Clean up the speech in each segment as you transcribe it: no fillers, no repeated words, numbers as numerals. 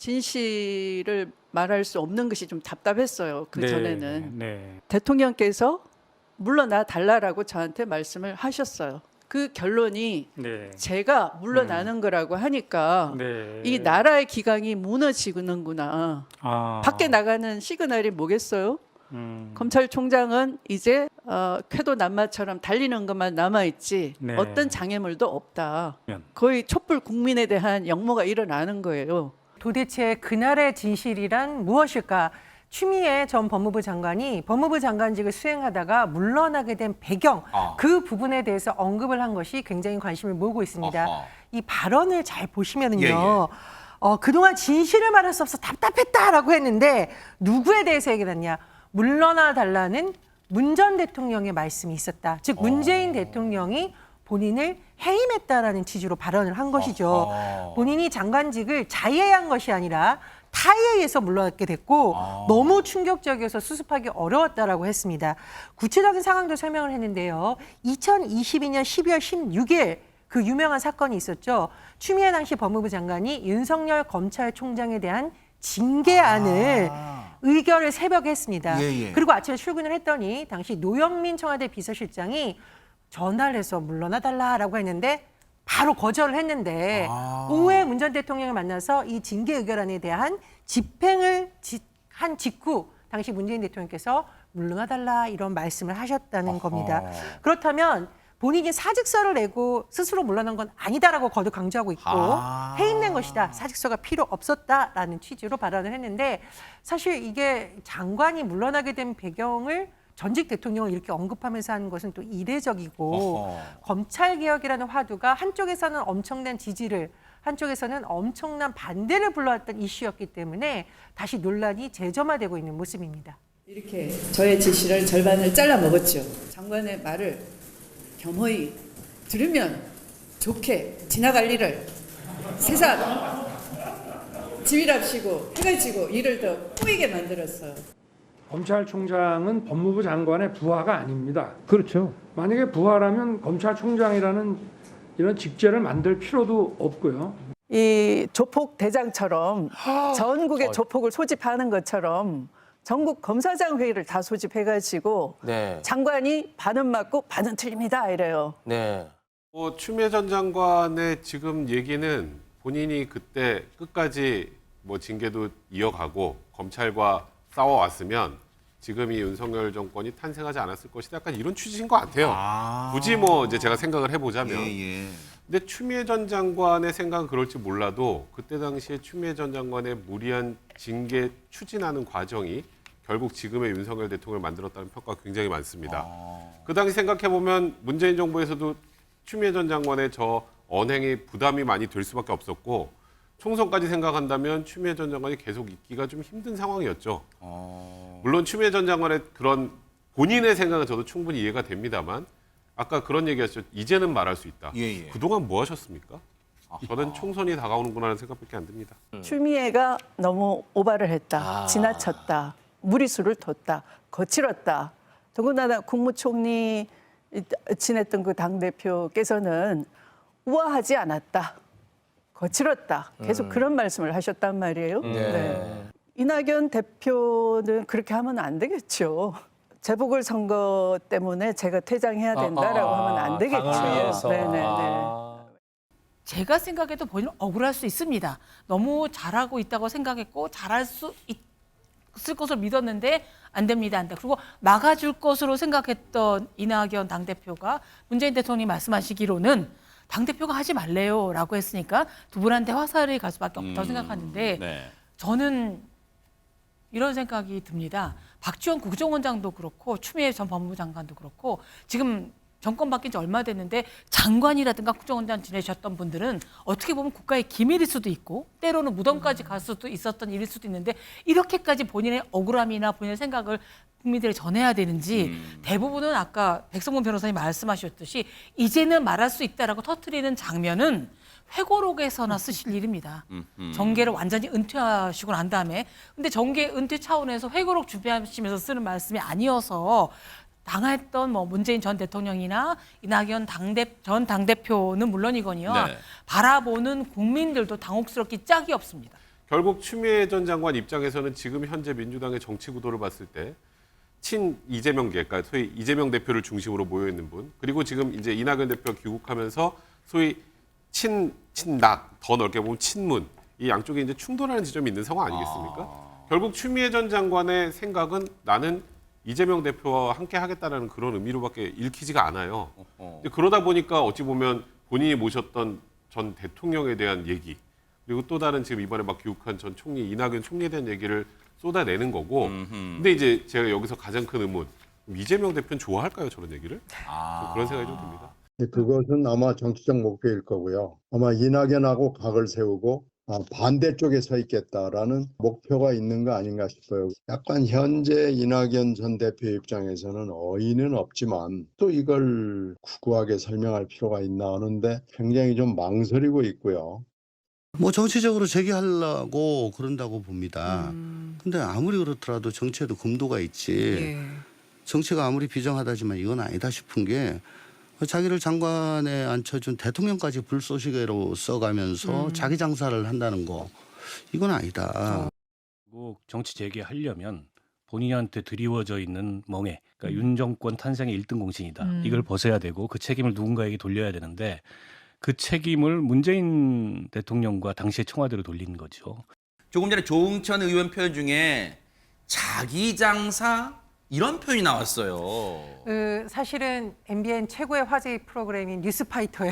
진실을 말할 수 없는 것이 좀 답답했어요. 그 네, 전에는 네. 대통령께서 물러나 달라라고 저한테 말씀을 하셨어요. 그 결론이 네. 제가 물러나는 거라고 하니까 네. 이 나라의 기강이 무너지는구나. 아. 밖에 나가는 시그널이 뭐겠어요? 음. 검찰총장은 이제 쾌도 남마처럼 달리는 것만 남아있지 네. 어떤 장애물도 없다. 면. 거의 촛불 국민에 대한 역모가 일어나는 거예요. 도대체 그날의 진실이란 무엇일까? 추미애 전 법무부 장관이 법무부 장관직을 수행하다가 물러나게 된 배경, 그 부분에 대해서 언급을 한 것이 굉장히 관심을 모으고 있습니다. 어허. 이 발언을 잘 보시면은요. 예. 그동안 진실을 말할 수 없어 답답했다라고 했는데 누구에 대해서 얘기했냐? 물러나 달라는 문 전 대통령의 말씀이 있었다. 즉 문재인 대통령이 본인을 해임했다라는 취지로 발언을 한 것이죠. 어허. 본인이 장관직을 자해한 것이 아니라 타에 의해서 물러나게 됐고 너무 충격적이어서 수습하기 어려웠다라고 했습니다. 구체적인 상황도 설명을 했는데요. 2022년 12월 16일 그 유명한 사건이 있었죠. 추미애 당시 법무부 장관이 윤석열 검찰총장에 대한 징계안을 의결을 새벽에 했습니다. 예, 예. 그리고 아침에 출근을 했더니 당시 노영민 청와대 비서실장이 전화를 해서 물러나달라라고 했는데 바로 거절을 했는데 오후에 문 전 대통령을 만나서 이 징계 의결안에 대한 집행을 한 직후 당시 문재인 대통령께서 물러나달라 이런 말씀을 하셨다는 겁니다. 그렇다면 본인이 사직서를 내고 스스로 물러난 건 아니다라고 거듭 강조하고 있고 해임된 것이다. 사직서가 필요 없었다라는 취지로 발언을 했는데 사실 이게 장관이 물러나게 된 배경을 전직 대통령을 이렇게 언급하면서 하는 것은 또 이례적이고 검찰개혁이라는 화두가 한쪽에서는 엄청난 지지를 한쪽에서는 엄청난 반대를 불러왔던 이슈였기 때문에 다시 논란이 재점화되고 있는 모습입니다. 이렇게 저의 지시를 절반을 잘라 먹었죠. 장관의 말을 겸허히 들으면 좋게 지나갈 일을 세상 지휘랍시고 해가 지고 일을 더 꼬이게 만들었어요. 검찰총장은 법무부 장관의 부하가 아닙니다. 그렇죠. 만약에 부하라면 검찰총장이라는 이런 직제를 만들 필요도 없고요. 이 조폭 대장처럼 전국의 조폭을 소집하는 것처럼 전국 검사장 회의를 다 소집해가지고 네. 장관이 반은 맞고 반은 틀립니다 이래요. 네. 추미애 전 장관의 지금 얘기는 본인이 그때 끝까지 뭐 징계도 이어가고 검찰과 싸워왔으면 지금 이 윤석열 정권이 탄생하지 않았을 것이다. 약간 이런 취지인 것 같아요. 굳이 뭐 이제 제가 생각을 해보자면. 예. 근데 추미애 전 장관의 생각은 그럴지 몰라도 그때 당시에 추미애 전 장관의 무리한 징계 추진하는 과정이 결국 지금의 윤석열 대통령을 만들었다는 평가가 굉장히 많습니다. 그 당시 생각해보면 문재인 정부에서도 추미애 전 장관의 저 언행이 부담이 많이 될 수밖에 없었고 총선까지 생각한다면 추미애 전 장관이 계속 있기가 좀 힘든 상황이었죠. 물론 추미애 전 장관의 그런 본인의 생각은 저도 충분히 이해가 됩니다만 아까 그런 얘기하셨죠. 이제는 말할 수 있다. 예. 그동안 뭐 하셨습니까? 저는 총선이 다가오는구나 하는 생각밖에 안 듭니다. 추미애가 너무 오바를 했다. 지나쳤다. 무리수를 뒀다. 거칠었다. 더군다나 국무총리 지냈던 그 당대표께서는 우아하지 않았다. 거칠었다. 계속 그런 말씀을 하셨단 말이에요. 네. 이낙연 대표는 그렇게 하면 안 되겠죠. 재보궐선거 때문에 제가 퇴장해야 된다라고 하면 안 되겠죠. 네네네. 제가 생각해도 본인은 억울할 수 있습니다. 너무 잘하고 있다고 생각했고 잘할 수 있을 것을 믿었는데 안 됩니다. 안 돼. 그리고 막아줄 것으로 생각했던 이낙연 당대표가 문재인 대통령이 말씀하시기로는 당대표가 하지 말래요라고 했으니까 두 분한테 화살이 갈 수밖에 없다고 생각하는데 저는 이런 생각이 듭니다. 박지원 국정원장도 그렇고 추미애 전 법무부 장관도 그렇고 지금 정권 바뀐 지 얼마 됐는데 장관이라든가 국정원장 지내셨던 분들은 어떻게 보면 국가의 기밀일 수도 있고 때로는 무덤까지 갈 수도 있었던 일일 수도 있는데 이렇게까지 본인의 억울함이나 본인의 생각을 국민들에 전해야 되는지 대부분은 아까 백성문 변호사님 말씀하셨듯이 이제는 말할 수 있다라고 터뜨리는 장면은 회고록에서나 쓰실 일입니다. 정계를 완전히 은퇴하시고 난 다음에 근데 정계 은퇴 차원에서 회고록 준비하시면서 쓰는 말씀이 아니어서 당했던 뭐 문재인 전 대통령이나 이낙연 전 당대표는 물론이거니요. 바라보는 국민들도 당혹스럽기 짝이 없습니다. 결국 추미애 전 장관 입장에서는 지금 현재 민주당의 정치 구도를 봤을 때 친 이재명계, 그러니까 소위 이재명 대표를 중심으로 모여 있는 분, 그리고 지금 이제 이낙연 대표 귀국하면서 소위 친낙, 더 넓게 보면 친문, 이 양쪽에 이제 충돌하는 지점이 있는 상황 아니겠습니까? 결국 추미애 전 장관의 생각은 나는 이재명 대표와 함께 하겠다라는 그런 의미로밖에 읽히지가 않아요. 근데 그러다 보니까 어찌 보면 본인이 모셨던 전 대통령에 대한 얘기, 그리고 또 다른 지금 이번에 막 귀국한 전 총리 이낙연 총리에 대한 얘기를 쏟아내는 거고. 근데 이제 제가 여기서 가장 큰 의문, 이재명 대표는 좋아할까요, 저런 얘기를? 그런 생각이 좀 듭니다. 그것은 아마 정치적 목표일 거고요. 아마 이낙연하고 각을 세우고 반대쪽에 서 있겠다라는 목표가 있는 거 아닌가 싶어요. 약간 현재 이낙연 전 대표 입장에서는 어이는 없지만 또 이걸 구구하게 설명할 필요가 있나 하는데 굉장히 좀 망설이고 있고요. 뭐 정치적으로 제기하려고 그런다고 봅니다. 근데 아무리 그렇더라도 정치에도 금도가 있지. 정치가 아무리 비정하다지만 이건 아니다 싶은 게 자기를 장관에 앉혀준 대통령까지 불쏘시개로 써가면서 자기 장사를 한다는 거, 이건 아니다. 결국 정치 재개하려면 본인한테 드리워져 있는 멍해, 그러니까 윤 정권 탄생의 1등 공신이다. 이걸 벗어야 되고 그 책임을 누군가에게 돌려야 되는데 그 책임을 문재인 대통령과 당시의 청와대로 돌리는 거죠. 조금 전에 조응천 의원 표현 중에 자기 장사 이런 표현이 나왔어요. 사실은 MBN 최고의 화제 프로그램인 뉴스파이터에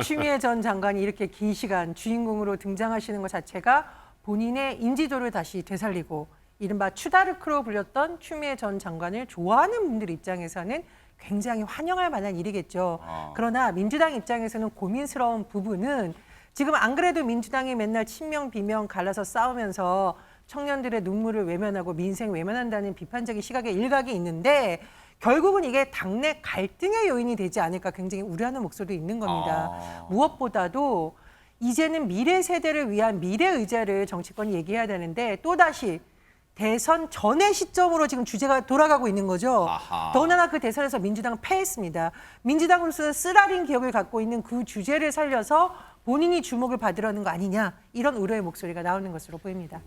추미애 전 장관이 이렇게 긴 시간 주인공으로 등장하시는 것 자체가 본인의 인지도를 다시 되살리고 이른바 추다르크로 불렸던 추미애 전 장관을 좋아하는 분들 입장에서는 굉장히 환영할 만한 일이겠죠. 그러나 민주당 입장에서는 고민스러운 부분은 지금 안 그래도 민주당이 맨날 친명 비명 갈라서 싸우면서 청년들의 눈물을 외면하고 민생 외면한다는 비판적인 시각의 일각이 있는데 결국은 이게 당내 갈등의 요인이 되지 않을까 굉장히 우려하는 목소리도 있는 겁니다. 무엇보다도 이제는 미래 세대를 위한 미래 의제를 정치권이 얘기해야 되는데 또다시 대선 전의 시점으로 지금 주제가 돌아가고 있는 거죠. 더군다나 그 대선에서 민주당은 패했습니다. 민주당으로서 쓰라린 기억을 갖고 있는 그 주제를 살려서 본인이 주목을 받으려는 거 아니냐, 이런 우려의 목소리가 나오는 것으로 보입니다.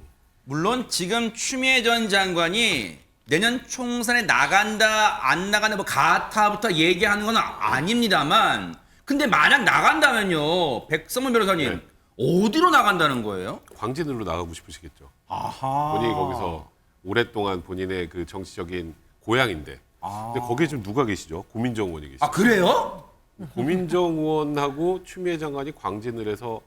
물론 지금 추미애 전 장관이 내년 총선에 나간다 안 나간다 뭐 가타부터 얘기하는 건 아닙니다만, 근데 만약 나간다면요, 백성문 변호사님, 어디로 나간다는 거예요? 광진으로 나가고 싶으시겠죠. 본인이 거기서 오랫동안 본인의 그 정치적인 고향인데. 근데 거기에 지금 누가 계시죠? 고민정 의원이 계시죠. 그래요? 고민정 의원하고 추미애 장관이 광진을 해서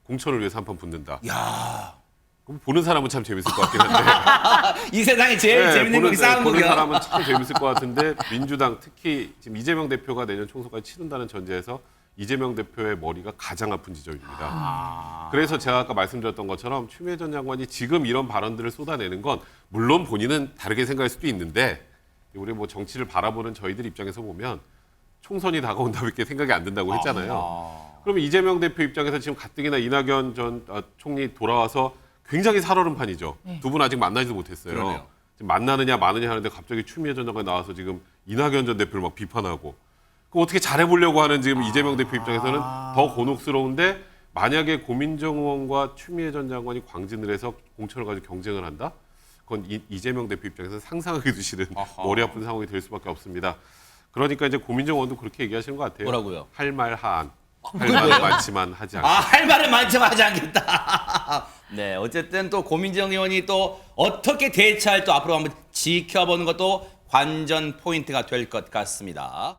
공천을 위해서 한판 붙는다. 야, 그럼 보는 사람은 참 재밌을 것 같긴 한데. 이 세상에 제일 재밌는 거기 싸우는 보는 거야. 사람은 참 재밌을 것 같은데 민주당 특히 지금 이재명 대표가 내년 총선까지 치른다는 전제에서 이재명 대표의 머리가 가장 아픈 지점입니다. 그래서 제가 아까 말씀드렸던 것처럼 추미애 전 장관이 지금 이런 발언들을 쏟아내는 건 물론 본인은 다르게 생각할 수도 있는데 우리 뭐 정치를 바라보는 저희들 입장에서 보면 총선이 다가온다밖에 생각이 안 든다고 했잖아요. 그러면 이재명 대표 입장에서 지금 가뜩이나 이낙연 전 총리 돌아와서 굉장히 살얼음 판이죠. 두 분 아직 만나지도 못했어요. 그러네요. 지금 만나느냐 마느냐 하는데 갑자기 추미애 전 장관이 나와서 지금 이낙연 전 대표를 막 비판하고 그 어떻게 잘해보려고 하는 지금 이재명 대표 입장에서는 더 곤혹스러운데 만약에 고민정 의원과 추미애 전 장관이 광진을 해서 공천을 가지고 경쟁을 한다? 그건 이재명 대표 입장에서는 상상하기도 싫은 머리 아픈 상황이 될 수밖에 없습니다. 그러니까 이제 고민정 의원도 그렇게 얘기하시는 것 같아요. 뭐라고요? 할 말 하안. 할 말은 많지만 하지 않겠다. 할 말은 많지만 하지 않겠다. 네, 어쨌든 또 고민정 의원이 또 어떻게 대처할 또 앞으로 한번 지켜보는 것도 관전 포인트가 될 것 같습니다.